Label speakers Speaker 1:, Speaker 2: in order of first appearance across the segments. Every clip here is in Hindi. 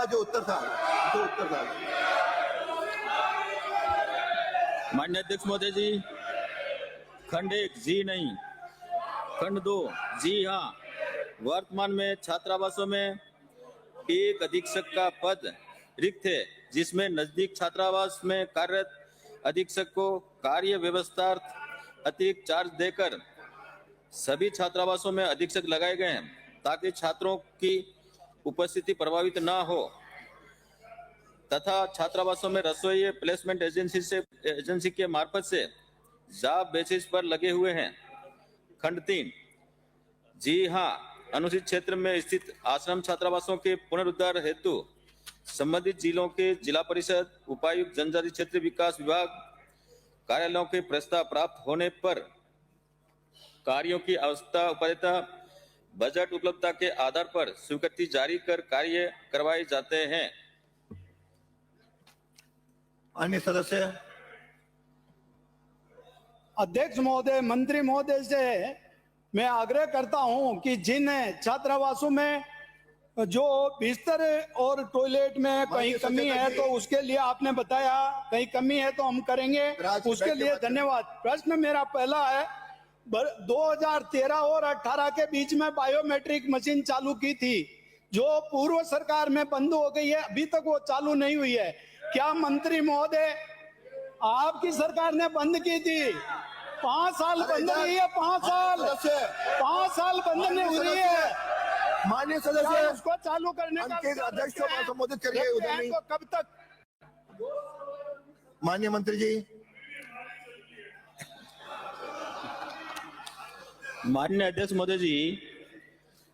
Speaker 1: जो उत्तर था।
Speaker 2: माननीय अध्यक्ष महोदय जी, खंड 1 जी नहीं, खंड 2 जी हाँ। वर्तमान में छात्रावासों में एक अधीक्षक का पद रिक्त है, जिसमें नजदीक छात्रावास में कार्यरत अधीक्षक को कार्य व्यवस्थार्थ अतिरिक्त चार्ज देकर सभी छात्रावासों में अधीक्षक लगाए गए हैं, ताकि छात्रों की उपस्थिति प्रभावित न हो तथा छात्रावासों में रसोई प्लेसमेंट एजेंसी के मार्फत से जॉब बेसिस पर लगे हुए हैं। खंड 3 जी हाँ, अनुसूचित क्षेत्र में स्थित आश्रम छात्रावासों के पुनरुद्धार हेतु संबंधित जिलों के जिला परिषद, उपायुक्त, जनजाति क्षेत्र विकास विभाग कार्यालयों के प्रस्ताव प्राप्त होने पर कार्यों की आवश्यकता उपलब्धता बजट उपलब्धता के आधार पर स्वीकृति जारी कर कार्य करवाए जाते हैं।
Speaker 1: अन्य सदस्य।
Speaker 3: अध्यक्ष महोदय, मंत्री महोदय से मैं आग्रह करता हूं कि जिन छात्रावासों में जो बिस्तर और टॉयलेट में कहीं कमी है तो उसके लिए आपने बताया कहीं कमी है तो हम करेंगे, उसके लिए धन्यवाद। प्रश्न मेरा पहला है, 2013 और 18 के बीच में बायोमेट्रिक मशीन चालू की थी, जो पूर्व सरकार में बंद हो गई है, अभी तक वो चालू नहीं हुई है। क्या मंत्री महोदय आपकी सरकार ने बंद की थी? 5 साल बंद रही है, 5 साल बंद नहीं हुई है।
Speaker 1: माननीय सदस्य,
Speaker 3: उसको चालू करने का
Speaker 1: अध्यक्ष को संबोधित करिए। उधर नहीं,
Speaker 3: कब तक?
Speaker 1: माननीय मंत्री जी।
Speaker 2: माननीय अध्यक्ष महोदय जी,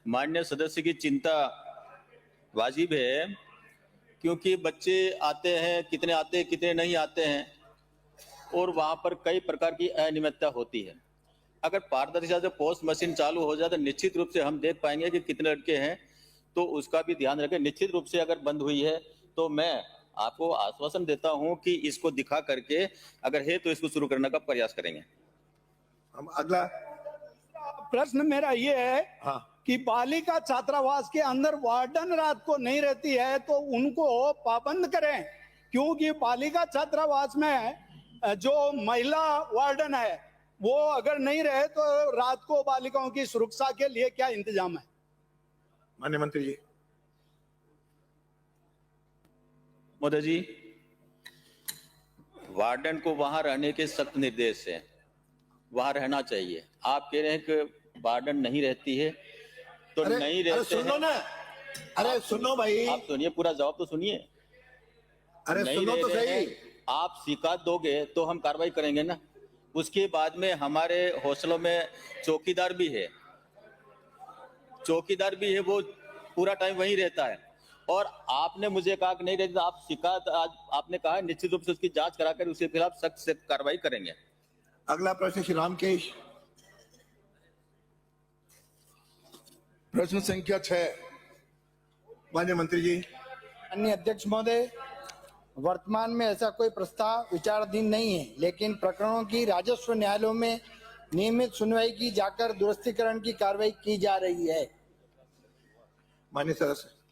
Speaker 2: माननीय सदस्य की चिंता वाजिब है, क्योंकि बच्चे आते हैं, कितने आते हैं कितने नहीं आते हैं, और वहां पर कई प्रकार की अनियमितता होती है। अगर पारदर्शिता से पोस्ट मशीन चालू हो जाए तो निश्चित रूप से हम देख पाएंगे कि कितने लड़के हैं, तो उसका भी ध्यान रखें। निश्चित रूप से अगर बंद हुई है तो मैं आपको आश्वासन देता हूं कि इसको दिखा करके अगर है तो इसको शुरू करने का प्रयास करेंगे।
Speaker 1: हम अगला
Speaker 3: प्रश्न मेरा ये है
Speaker 1: हाँ।
Speaker 3: कि बालिका छात्रावास के अंदर वार्डन रात को नहीं रहती है तो उनको पाबंद करें, क्योंकि बालिका छात्रावास में जो महिला वार्डन है वो अगर नहीं रहे तो रात को बालिकाओं की सुरक्षा के लिए क्या इंतजाम है?
Speaker 1: माननीय मंत्री जी।
Speaker 2: महोदय जी, वार्डन को वहां रहने के सख्त निर्देश है, वहां रहना चाहिए। आप कह रहे हैं कि वार्डन नहीं रहती है तो नहीं रहते।
Speaker 1: सुनो ना, अरे सुनो भाई,
Speaker 2: आप सुनिए, पूरा जवाब तो सुनिए।
Speaker 1: अरे सुनो तो सही।
Speaker 2: आप शिकायत दोगे तो हम कार्रवाई करेंगे ना। उसके बाद में हमारे हॉस्टलों में चौकीदार भी है, वो पूरा टाइम वहीं रहता है। और आपने मुझे कहा कि नहीं रहती, आप शिकायत आज आपने कहा निश्चित रूप से उसकी जांच कराकर उसके खिलाफ सख्त से कार्रवाई करेंगे।
Speaker 1: अगला प्रश्न श्री रामकेश। प्रश्न संख्या 6। माननीय मंत्री जी।
Speaker 4: माननीय अध्यक्ष महोदय, वर्तमान में ऐसा कोई प्रस्ताव विचाराधीन नहीं है, लेकिन प्रकरणों की राजस्व न्यायालयों में नियमित सुनवाई की जाकर दुरुस्तीकरण की कार्रवाई की जा रही है।
Speaker 1: माननीय सदस्य।